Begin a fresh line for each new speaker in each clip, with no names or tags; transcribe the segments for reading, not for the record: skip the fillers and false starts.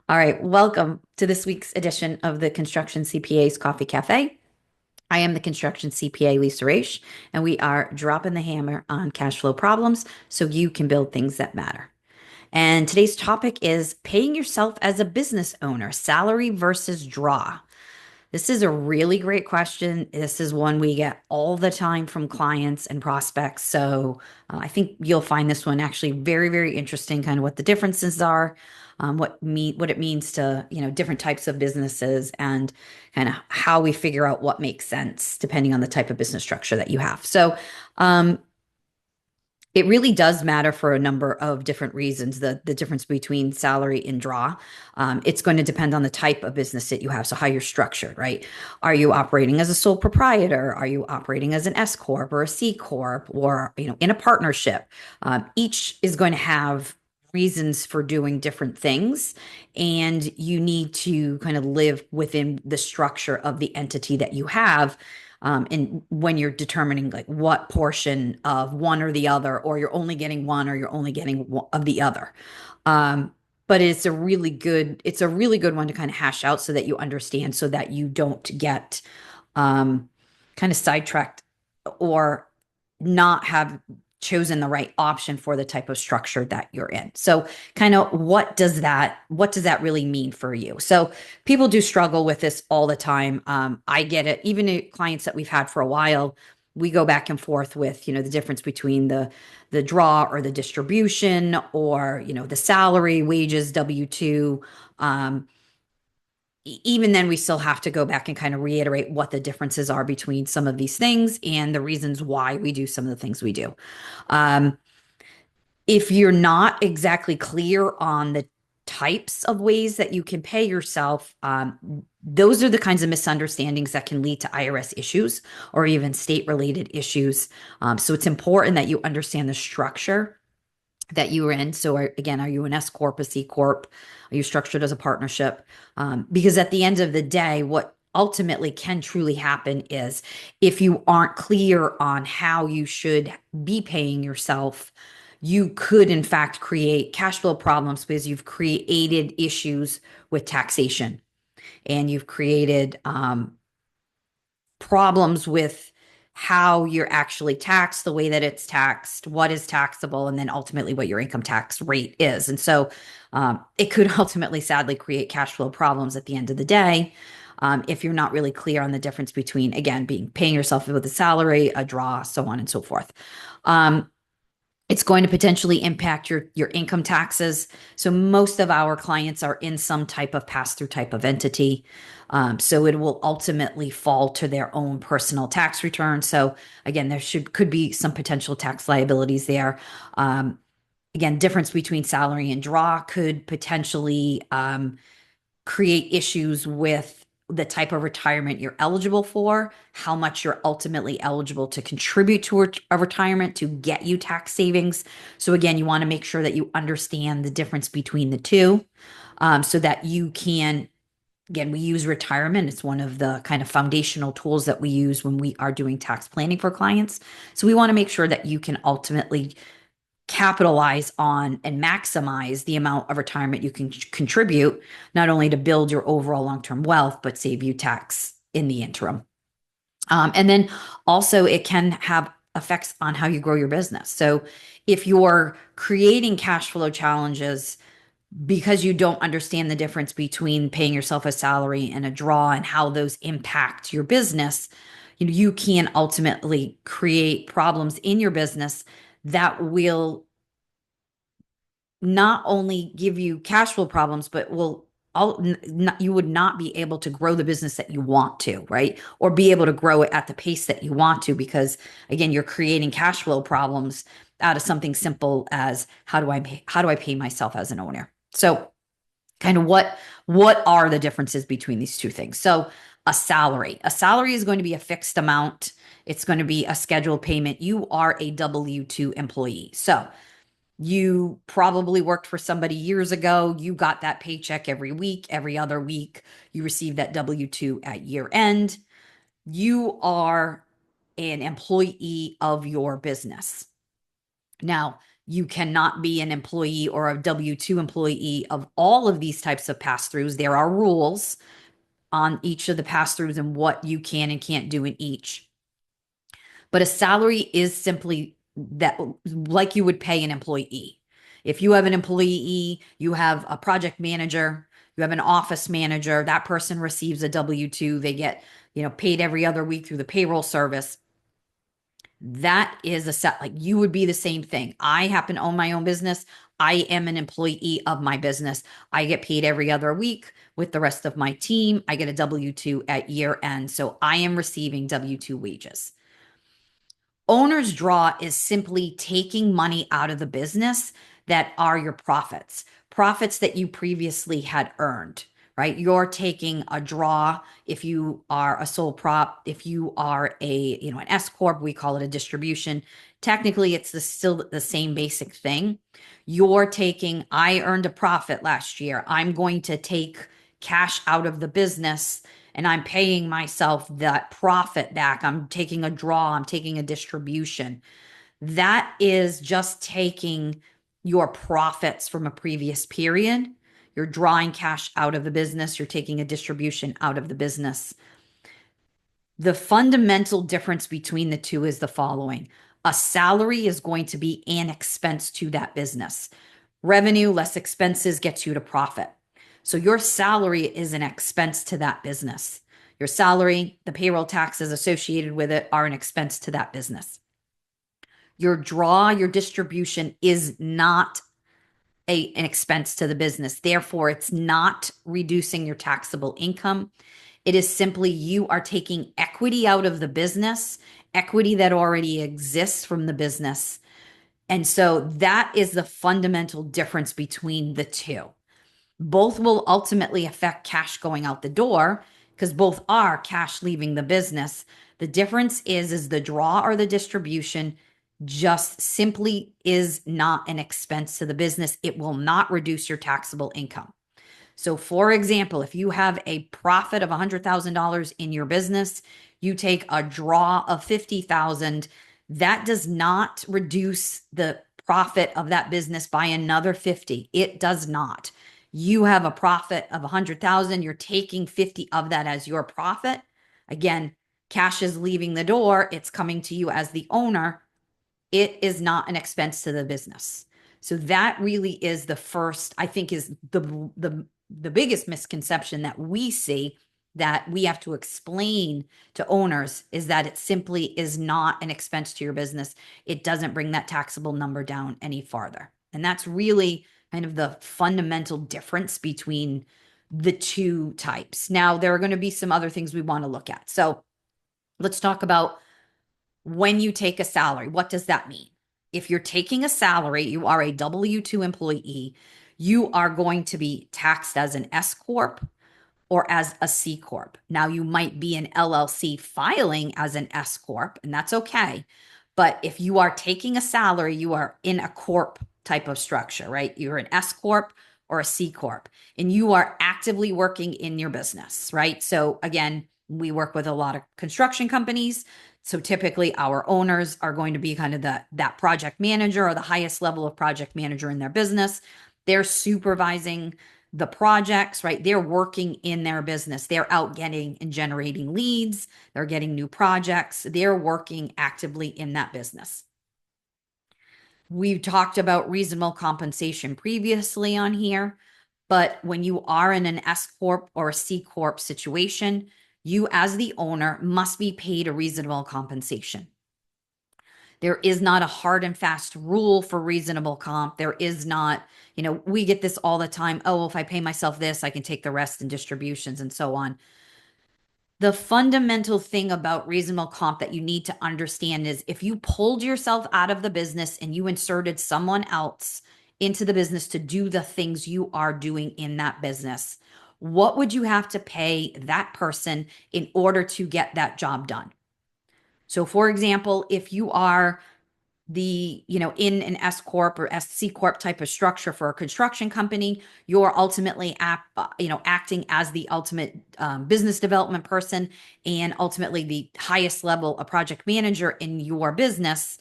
All right, welcome to this week's edition of the Construction CPA's Coffee Cafe. I am the Construction CPA Lisa Raish, and we are dropping the hammer on cash flow problems so you can build things that matter. And today's topic is paying yourself as a business owner, salary versus draw. This is a really great question. This is one we get all the time from clients and prospects. So I think you'll find this one actually very, very interesting, kind of what the differences are, what it means to, different types of businesses and kind of how we figure out what makes sense depending on the type of business structure that you have. So um, it really does matter for a number of different reasons, the difference between salary and draw. It's going to depend on the type of business that you have. So how you're structured, right? Are you operating as a sole proprietor? Are you operating as an S corp or a C corp or, in a partnership? Each is going to have reasons for doing different things, and you need to kind of live within the structure of the entity that you have, and when you're determining like what portion of one or the other, or you're only getting one or you're only getting one of the other. Um, but it's a really good one to kind of hash out so that you understand, so that you don't get um, kind of sidetracked or not have chosen the right option for the type of structure that you're in. So kind of what does that really mean for you? So people do struggle with this all the time. I get it. Even clients that we've had for a while, we go back and forth with, the difference between the draw or the distribution, or, the salary, wages, W-2. Even then, we still have to go back and kind of reiterate what the differences are between some of these things and the reasons why we do some of the things we do. Um, if you're not exactly clear on the types of ways that you can pay yourself, those are the kinds of misunderstandings that can lead to IRS issues or even state related issues. So it's important that you understand the structure that you are in. So again, are you an S corp, a C corp? Are you structured as a partnership? Because at the end of the day, what ultimately can truly happen is, if you aren't clear on how you should be paying yourself, you could in fact create cash flow problems because you've created issues with taxation, and you've created problems with how you're actually taxed, the way that it's taxed, what is taxable, and then ultimately what your income tax rate is. And so it could ultimately, sadly, create cash flow problems at the end of the day, if you're not really clear on the difference between, again, paying yourself with a salary, a draw, so on and so forth. Um, it's going to potentially impact your income taxes. So most of our clients are in some type of pass-through type of entity. So it will ultimately fall to their own personal tax return. So again, there could be some potential tax liabilities there. Again, difference between salary and draw could potentially create issues with the type of retirement you're eligible for, how much you're ultimately eligible to contribute to a retirement to get you tax savings. So again, you want to make sure that you understand the difference between the two, so that you can, again, we use retirement. It's one of the kind of foundational tools that we use when we are doing tax planning for clients. So we want to make sure that you can ultimately capitalize on and maximize the amount of retirement you can contribute, not only to build your overall long-term wealth, but save you tax in the interim. And then also, it can have effects on how you grow your business. So if you're creating cash flow challenges because you don't understand the difference between paying yourself a salary and a draw and how those impact your business, you can ultimately create problems in your business that will not only give you cash flow problems, but you would not be able to grow the business that you want to, right? Or be able to grow it at the pace that you want to, because again, you're creating cash flow problems out of something simple as how do I pay myself as an owner? So kind of what are the differences between these two things? So a salary is going to be a fixed amount. It's going to be a scheduled payment. You are a W-2 employee. So you probably worked for somebody years ago. You got that paycheck every week, every other week. You receive that W-2 at year end. You are an employee of your business. Now, You cannot be an employee or a W-2 employee of all of these types of pass-throughs. There are rules on each of the pass-throughs and what you can and can't do in each. But a salary is simply that, like you would pay an employee. If you have an employee, you have a project manager, you have an office manager, that person receives a W-2. They get, paid every other week through the payroll service. That is a set, like you would be the same thing. I happen to own my own business. I am an employee of my business. I get paid every other week with the rest of my team. I get a W-2 at year end. So I am receiving W-2 wages. Owner's draw is simply taking money out of the business that are your profits that you previously had earned, right? You're taking a draw if you are a sole prop, if you are an S corp, we call it a distribution. Technically, it's still the same basic thing. You're taking, I earned a profit last year. I'm going to take cash out of the business and I'm paying myself that profit back. I'm taking a draw, I'm taking a distribution. That is just taking your profits from a previous period. You're drawing cash out of the business, you're taking a distribution out of the business. The fundamental difference between the two is the following. A salary is going to be an expense to that business. Revenue less expenses gets you to profit. So your salary is an expense to that business. Your salary, the payroll taxes associated with it are an expense to that business. Your draw, your distribution is not an expense to the business. Therefore, it's not reducing your taxable income. It is simply you are taking equity out of the business, equity that already exists from the business. And so that is the fundamental difference between the two. Both will ultimately affect cash going out the door because both are cash leaving the business. The difference is the draw or the distribution just simply is not an expense to the business. It will not reduce your taxable income. So for example, if you have a profit of $100,000 in your business, you take a draw of $50,000, that does not reduce the profit of that business by another 50. It does not. You have a profit of 100,000, you're taking 50 of that as your profit. Again, cash is leaving the door, it's coming to you as the owner. It is not an expense to the business. So that really is the first, I think, is the biggest misconception that we see that we have to explain to owners is that it simply is not an expense to your business. It doesn't bring that taxable number down any farther. And that's really kind of the fundamental difference between the two types. Now, there are going to be some other things we want to look at. So let's talk about when you take a salary. What does that mean? If you're taking a salary, you are a W-2 employee, you are going to be taxed as an S corp or as a C corp. Now, you might be an LLC filing as an S corp, and that's okay. But if you are taking a salary, you are in a corp type of structure, right? You're an S corp or a C corp, and you are actively working in your business, right? So again, we work with a lot of construction companies. So typically our owners are going to be kind of that project manager or the highest level of project manager in their business. They're supervising the projects, right? They're working in their business. They're out getting and generating leads. They're getting new projects. They're working actively in that business. We've talked about reasonable compensation previously on here, but when you are in an S Corp or a C Corp situation, you as the owner must be paid a reasonable compensation. There is not a hard and fast rule for reasonable comp. There is not, we get this all the time. Oh, if I pay myself this, I can take the rest in distributions and so on. The fundamental thing about reasonable comp that you need to understand is if you pulled yourself out of the business and you inserted someone else into the business to do the things you are doing in that business, what would you have to pay that person in order to get that job done? So for example, if you are in an S corp or SC corp type of structure for a construction company, you're ultimately acting as the ultimate business development person and ultimately the highest level, a project manager in your business.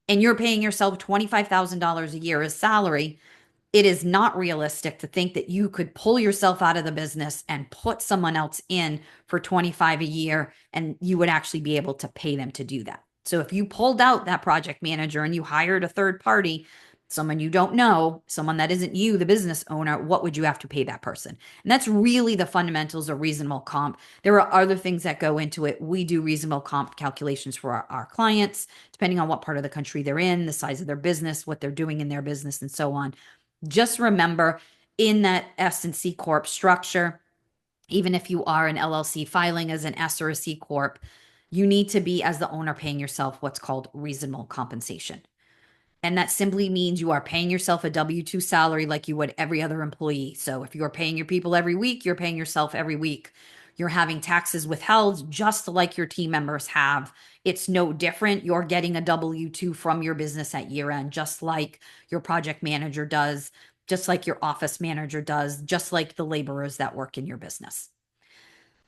and you're paying yourself $25,000 a year as salary, it is not realistic to think that you could pull yourself out of the business and put someone else in for 25 a year and you would actually be able to pay them to do that. So if you pulled out that project manager and you hired a third party, someone you don't know, someone that isn't you, the business owner, what would you have to pay that person? And that's really the fundamentals of reasonable comp. There are other things that go into it. We do reasonable comp calculations for our clients, depending on what part of the country they're in, the size of their business, what they're doing in their business, and so on. Just remember, in that S and C Corp structure, even if you are an LLC filing as an S or a C Corp, you need to be, as the owner, paying yourself what's called reasonable compensation. And that simply means you are paying yourself a W-2 salary like you would every other employee. So if you're paying your people every week, you're paying yourself every week. You're having taxes withheld just like your team members have. It's no different. You're getting a W-2 from your business at year end, just like your project manager does, just like your office manager does, just like the laborers that work in your business.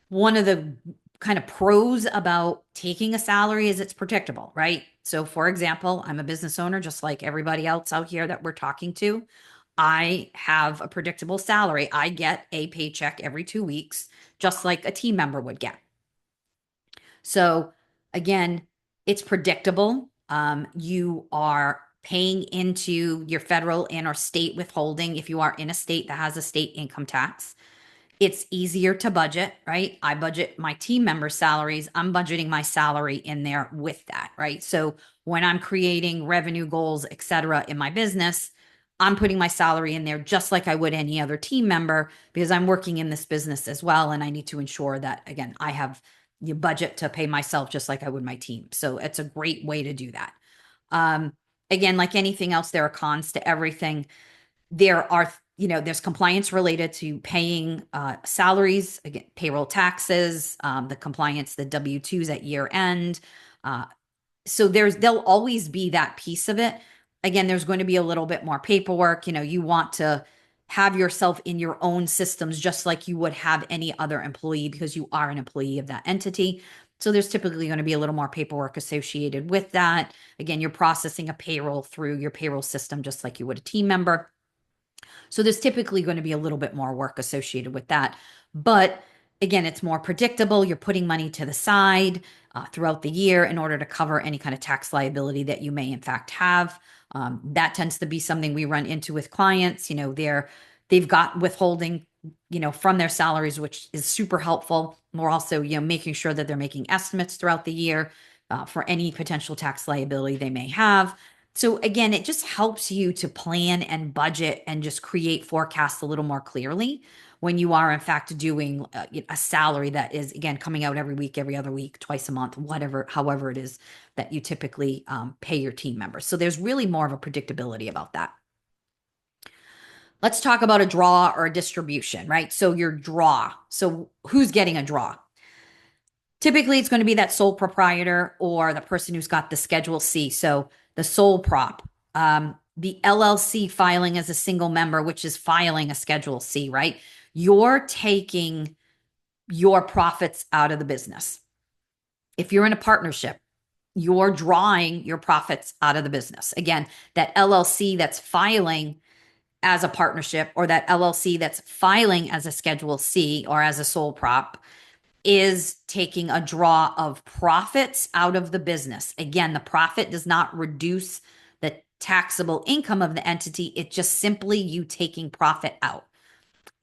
One of the kind of pros about taking a salary is it's predictable, right? So, for example, I'm a business owner, just like everybody else out here that we're talking to. I have a predictable salary. I get a paycheck every 2 weeks, just like a team member would get. So, again, it's predictable. You are paying into your federal and or state withholding if you are in a state that has a state income tax. It's easier to budget, right? I budget my team member salaries. I'm budgeting my salary in there with that, right? So when I'm creating revenue goals, et cetera, in my business, I'm putting my salary in there just like I would any other team member because I'm working in this business as well. And I need to ensure that, again, I have the budget to pay myself just like I would my team. So it's a great way to do that. Um, Again, like anything else, there are cons to everything. There are, there's compliance related to paying salaries, again, payroll taxes, the compliance, the W-2s at year end. Uh, so there'll always be that piece of it. Again, there's going to be a little bit more paperwork. You want to have yourself in your own systems just like you would have any other employee because you are an employee of that entity. So there's typically going to be a little more paperwork associated with that. Again, you're processing a payroll through your payroll system just like you would a team member. So there's typically going to be a little bit more work associated with that. But again, it's more predictable. You're putting money to the side throughout the year in order to cover any kind of tax liability that you may in fact have. That tends to be something we run into with clients. They've got withholding, from their salaries, which is super helpful. We're also, making sure that they're making estimates throughout the year for any potential tax liability they may have. So again, it just helps you to plan and budget and just create forecasts a little more clearly when you are in fact doing a salary that is, again, coming out every week, every other week, twice a month, whatever, however it is that you typically pay your team members. So there's really more of a predictability about that. Let's talk about a draw or a distribution, right? So your draw. So who's getting a draw? Typically, it's going to be that sole proprietor or the person who's got the Schedule C. So the sole prop, the LLC filing as a single member, which is filing a Schedule C, right? You're taking your profits out of the business. If you're in a partnership, you're drawing your profits out of the business. Again, that LLC that's filing as a partnership or that LLC that's filing as a Schedule C or as a sole prop is taking a draw of profits out of the business. Again, the profit does not reduce the taxable income of the entity. It's just simply you taking profit out.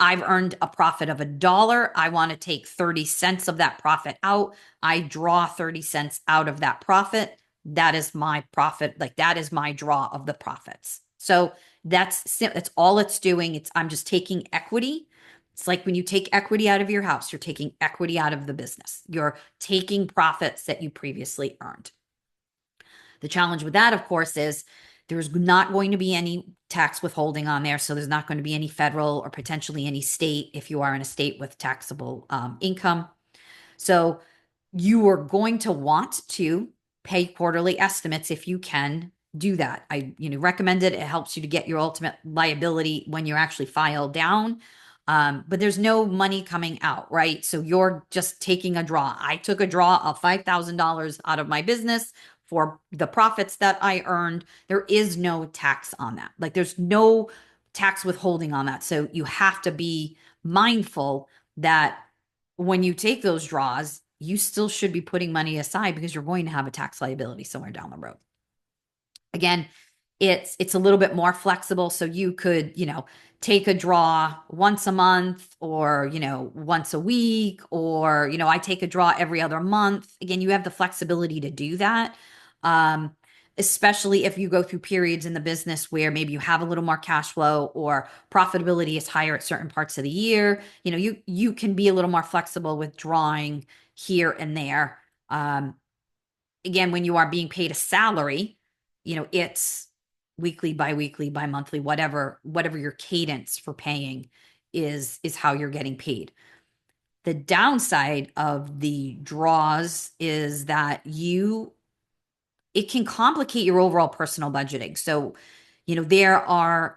I've earned a profit of $1. I want to take 30 cents of that profit out. I draw 30 cents out of that profit. That is my profit. Like that is my draw of the profits. So that's all it's doing. I'm just taking equity. It's like when you take equity out of your house, you're taking equity out of the business. You're taking profits that you previously earned. The challenge with that, of course, is there's not going to be any tax withholding on there. So there's not going to be any federal or potentially any state if you are in a state with taxable income. So you are going to want to pay quarterly estimates if you can do that. I recommend it. It helps you to get your ultimate liability when you're actually filed down. But there's no money coming out, right? So you're just taking a draw. I took a draw of $5,000 out of my business for the profits that I earned, there is no tax on that. Like there's no tax withholding on that. So you have to be mindful that when you take those draws, you still should be putting money aside because you're going to have a tax liability somewhere down the road. Again, it's a little bit more flexible. So you could, take a draw once a month or, once a week, or, I take a draw every other month. Again, you have the flexibility to do that. Especially if you go through periods in the business where maybe you have a little more cash flow or profitability is higher at certain parts of the year. You can be a little more flexible with drawing here and there. Again, when you are being paid a salary, it's weekly, biweekly, bi-monthly, whatever your cadence for paying is how you're getting paid. The downside of the draws is that it can complicate your overall personal budgeting. So, there are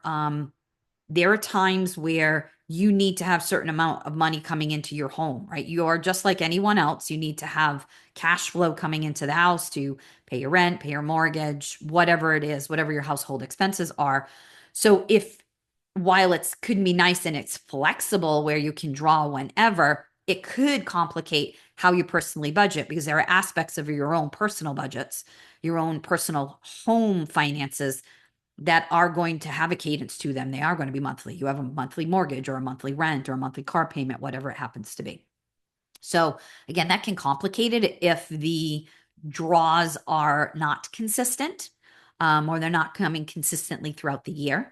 times where you need to have certain amount of money coming into your home, right? You're just like anyone else. You need to have cash flow coming into the house to pay your rent, pay your mortgage, whatever it is, whatever your household expenses are. So while it could be nice and it's flexible where you can draw whenever, it could complicate how you personally budget because there are aspects of your own personal budgets, your own personal home finances that are going to have a cadence to them. They are going to be monthly. You have a monthly mortgage or a monthly rent or a monthly car payment, whatever it happens to be. So again, that can complicate it if the draws are not consistent, or they're not coming consistently throughout the year.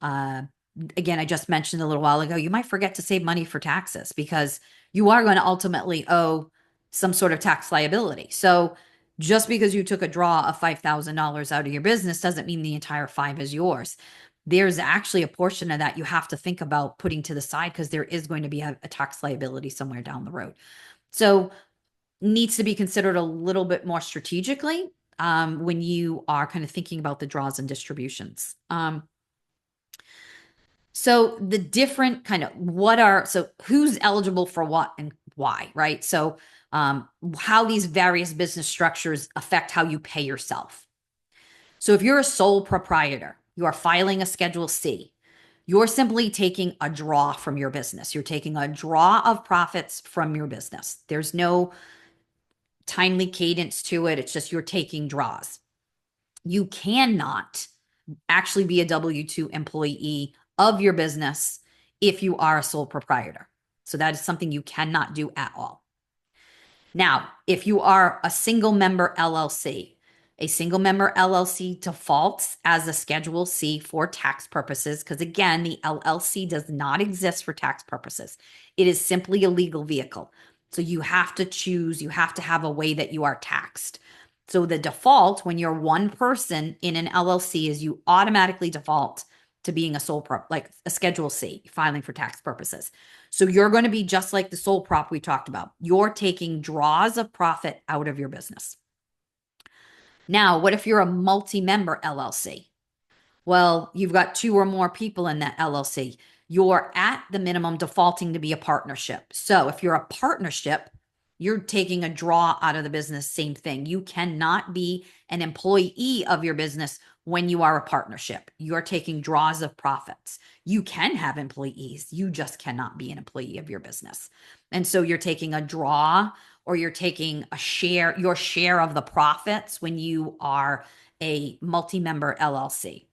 Again, I just mentioned a little while ago, you might forget to save money for taxes because you are going to ultimately owe some sort of tax liability. So just because you took a draw of $5,000 out of your business doesn't mean the entire five is yours. There's actually a portion of that you have to think about putting to the side because there is going to be a tax liability somewhere down the road. So needs to be considered a little bit more strategically when you are kind of thinking about the draws and distributions. So the different kind of who's eligible for what and why, right? So how these various business structures affect how you pay yourself. So if you're a sole proprietor, you are filing a Schedule C. You're simply taking a draw from your business. You're taking a draw of profits from your business. There's no timely cadence to it. It's just you're taking draws. You cannot actually be a W-2 employee of your business if you are a sole proprietor. So that is something you cannot do at all. Now, if you are a single member LLC, a single member LLC defaults as a Schedule C for tax purposes because, again, the LLC does not exist for tax purposes. It is simply a legal vehicle. So you have to choose, you have to have a way that you are taxed. So the default when you're one person in an LLC is you automatically default to being a sole prop, like a Schedule C, filing for tax purposes. So you're going to be just like the sole prop we talked about. You're taking draws of profit out of your business. Now, what if you're a multi-member LLC? Well, you've got two or more people in that LLC. You're at the minimum defaulting to be a partnership. So if you're a partnership, you're taking a draw out of the business, same thing. You cannot be an employee of your business when you are a partnership. You're taking draws of profits. You can have employees. You just cannot be an employee of your business. And so you're taking a draw or you're taking your share of the profits when you are a multi-member LLC.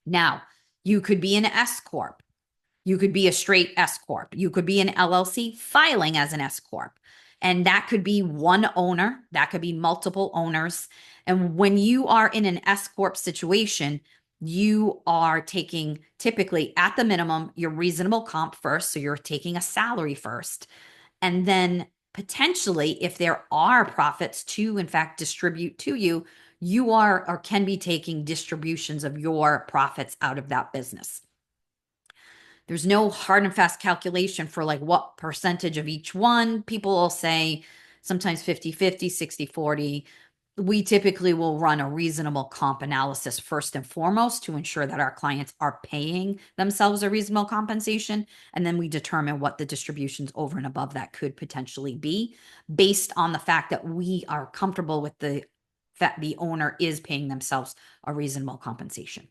Now, you could be an S Corp. You could be a straight S Corp. You could be an LLC filing as an S Corp. And that could be one owner. That could be multiple owners. And when you are in an S Corp situation, you are taking typically at the minimum your reasonable comp first. So you're taking a salary first. And then potentially, if there are profits to, in fact, distribute to you, you are or can be taking distributions of your profits out of that business. There's no hard and fast calculation for like what percentage of each one. People will say sometimes 50-50, 60-40. We typically will run a reasonable comp analysis first and foremost to ensure that our clients are paying themselves a reasonable compensation. And then we determine what the distributions over and above that could potentially be based on the fact that we are comfortable with the the owner is paying themselves a reasonable compensation.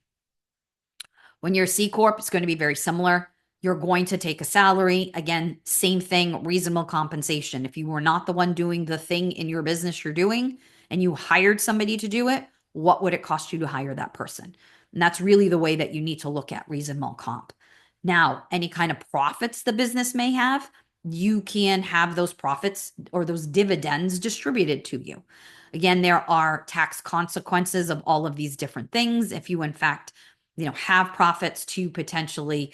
When you're a C Corp, it's going to be very similar. You're going to take a salary. Again, same thing, reasonable compensation. If you were not the one doing the thing in your business you're doing and you hired somebody to do it, what would it cost you to hire that person? And that's really the way that you need to look at reasonable comp. Now, any kind of profits the business may have, you can have those profits or those dividends distributed to you. Again, there are tax consequences of all of these different things. If you, in fact, have profits to potentially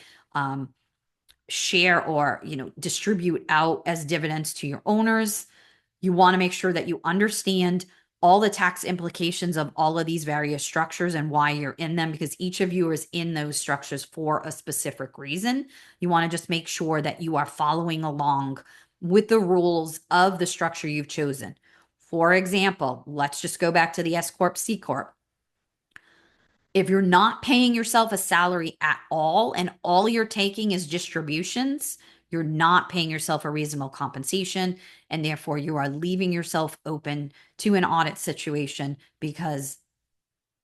share or, distribute out as dividends to your owners, you want to make sure that you understand all the tax implications of all of these various structures and why you're in them, because each of you is in those structures for a specific reason. You want to just make sure that you are following along with the rules of the structure you've chosen. For example, let's just go back to the S Corp, C Corp. If you're not paying yourself a salary at all and all you're taking is distributions, you're not paying yourself a reasonable compensation, and therefore you are leaving yourself open to an audit situation because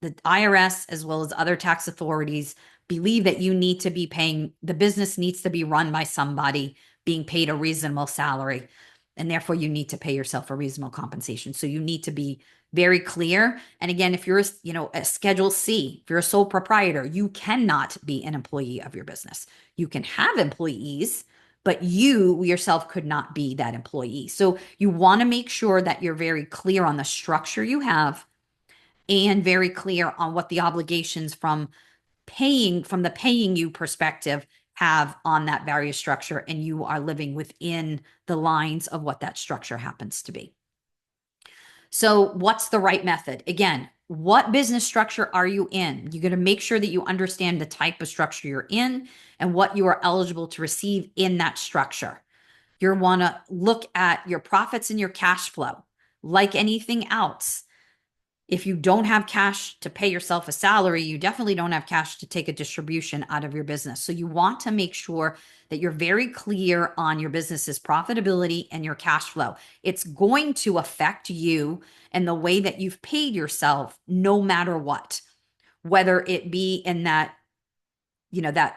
the IRS, as well as other tax authorities, believe that the business needs to be run by somebody being paid a reasonable salary, and therefore you need to pay yourself a reasonable compensation. So you need to be very clear. And again, if you're a Schedule C, if you're a sole proprietor, you cannot be an employee of your business. You can have employees, but you yourself could not be that employee. So you want to make sure that you're very clear on the structure you have and very clear on what the obligations from the paying you perspective have on that various structure, and you are living within the lines of what that structure happens to be. So what's the right method? Again, what business structure are you in? You're going to make sure that you understand the type of structure you're in and what you are eligible to receive in that structure. You want to look at your profits and your cash flow. Like anything else, if you don't have cash to pay yourself a salary, you definitely don't have cash to take a distribution out of your business. So you want to make sure that you're very clear on your business's profitability and your cash flow. It's going to affect you and the way that you've paid yourself no matter what, whether it be in that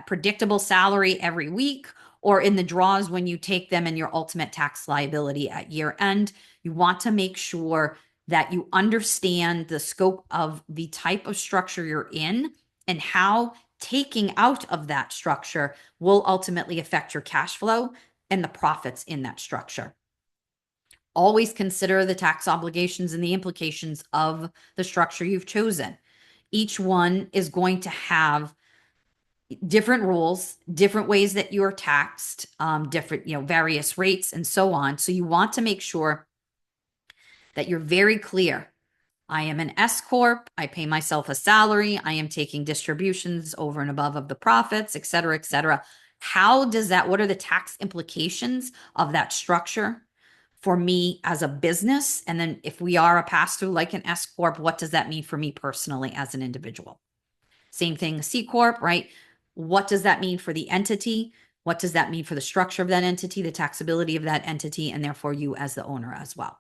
predictable salary every week or in the draws when you take them and your ultimate tax liability at year end. You want to make sure that you understand the scope of the type of structure you're in and how taking out of that structure will ultimately affect your cash flow and the profits in that structure. Always consider the tax obligations and the implications of the structure you've chosen. Each one is going to have different rules, different ways that you are taxed, different, various rates and so on. So you want to make sure that you're very clear. I am an S Corp. I pay myself a salary. I am taking distributions over and above of the profits, et cetera, et cetera. What are the tax implications of that structure for me as a business? And then if we are a pass-through like an S Corp, what does that mean for me personally as an individual? Same thing, C Corp, right? What does that mean for the entity? What does that mean for the structure of that entity, the taxability of that entity, and therefore you as the owner as well?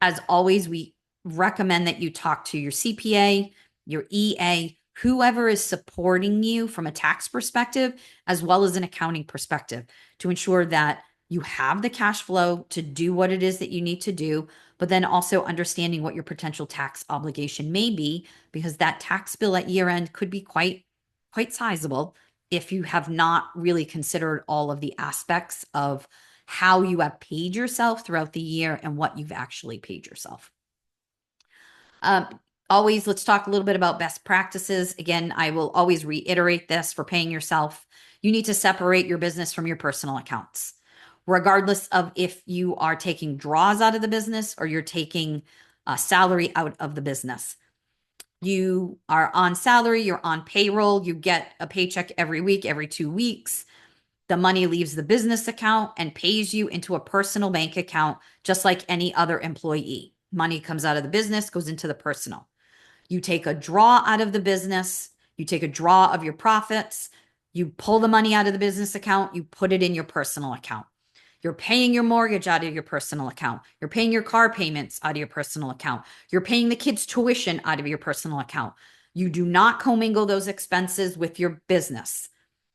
As always, we recommend that you talk to your CPA, your EA, whoever is supporting you from a tax perspective, as well as an accounting perspective, to ensure that you have the cash flow to do what it is that you need to do, but then also understanding what your potential tax obligation may be, because that tax bill at year end could be quite sizable if you have not really considered all of the aspects of how you have paid yourself throughout the year and what you've actually paid yourself. Always, let's talk a little bit about best practices. Again, I will always reiterate this for paying yourself. You need to separate your business from your personal accounts, regardless of if you are taking draws out of the business or you're taking a salary out of the business. You are on salary, you're on payroll, you get a paycheck every week, every 2 weeks. The money leaves the business account and pays you into a personal bank account, just like any other employee. Money comes out of the business, goes into the personal. You take a draw out of the business, you take a draw of your profits, you pull the money out of the business account, you put it in your personal account. You're paying your mortgage out of your personal account. You're paying your car payments out of your personal account. You're paying the kids' tuition out of your personal account. You do not commingle those expenses with your business.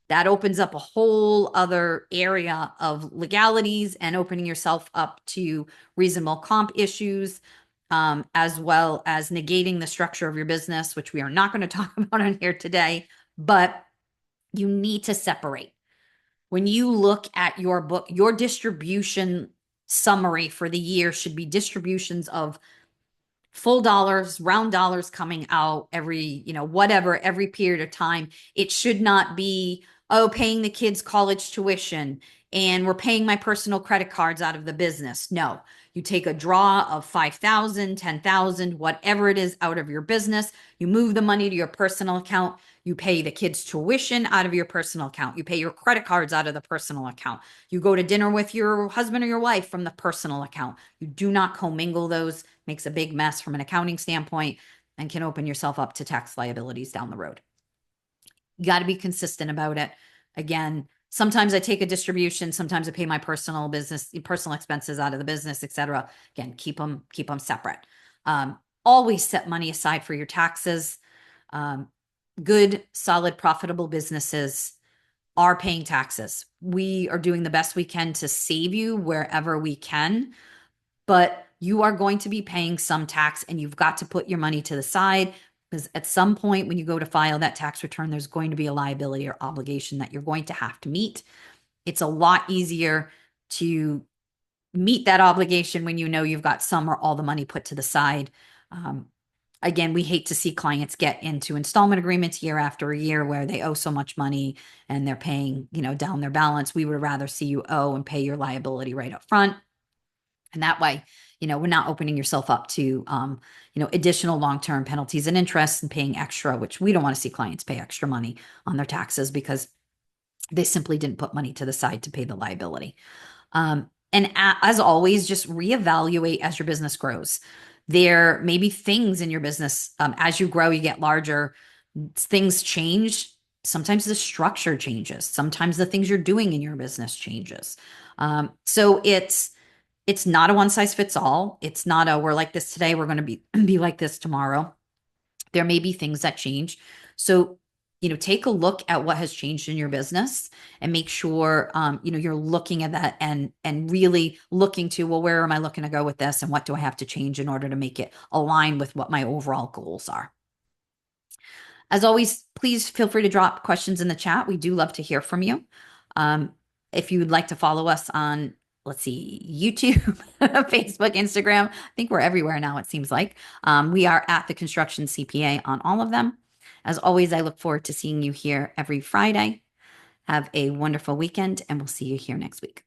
That opens up a whole other area of legalities and opening yourself up to reasonable comp issues, as well as negating the structure of your business, which we are not going to talk about on here today. But you need to separate. When you look at your book, your distribution summary for the year should be distributions of full dollars, round dollars coming out every, whatever, every period of time. It should not be, oh, paying the kids' college tuition and we're paying my personal credit cards out of the business. No, you take a draw of 5,000, 10,000, whatever it is out of your business. You move the money to your personal account. You pay the kids' tuition out of your personal account. You pay your credit cards out of the personal account. You go to dinner with your husband or your wife from the personal account. You do not commingle those. Makes a big mess from an accounting standpoint and can open yourself up to tax liabilities down the road. You got to be consistent about it. Again, sometimes I take a distribution, sometimes I pay my personal expenses out of the business, etc. Again, keep them separate. Always set money aside for your taxes. Good, solid, profitable businesses are paying taxes. We are doing the best we can to save you wherever we can, but you are going to be paying some tax and you've got to put your money to the side, because at some point when you go to file that tax return, there's going to be a liability or obligation that you're going to have to meet. It's a lot easier to meet that obligation when you know you've got some or all the money put to the side. Again, we hate to see clients get into installment agreements year after year where they owe so much money and they're paying, down their balance. We would rather see you owe and pay your liability right up front. And that way, we're not opening yourself up to, additional long-term penalties and interest and paying extra, which we don't want to see clients pay extra money on their taxes because they simply didn't put money to the side to pay the liability. And as always, just reevaluate as your business grows. There may be things in your business, as you grow, you get larger, things change. Sometimes the structure changes. Sometimes the things you're doing in your business changes. So it's not a one size fits all. It's not a, we're like this today, we're going to be like this tomorrow. There may be things that change. So, take a look at what has changed in your business and make sure, you're looking at that and really looking to, well, where am I looking to go with this? And what do I have to change in order to make it align with what my overall goals are? As always, please feel free to drop questions in the chat. We do love to hear from you. If you would like to follow us on, let's see, YouTube, Facebook, Instagram, I think we're everywhere now, it seems like. We are at the Construction CPA on all of them. As always, I look forward to seeing you here every Friday. Have a wonderful weekend, and we'll see you here next week.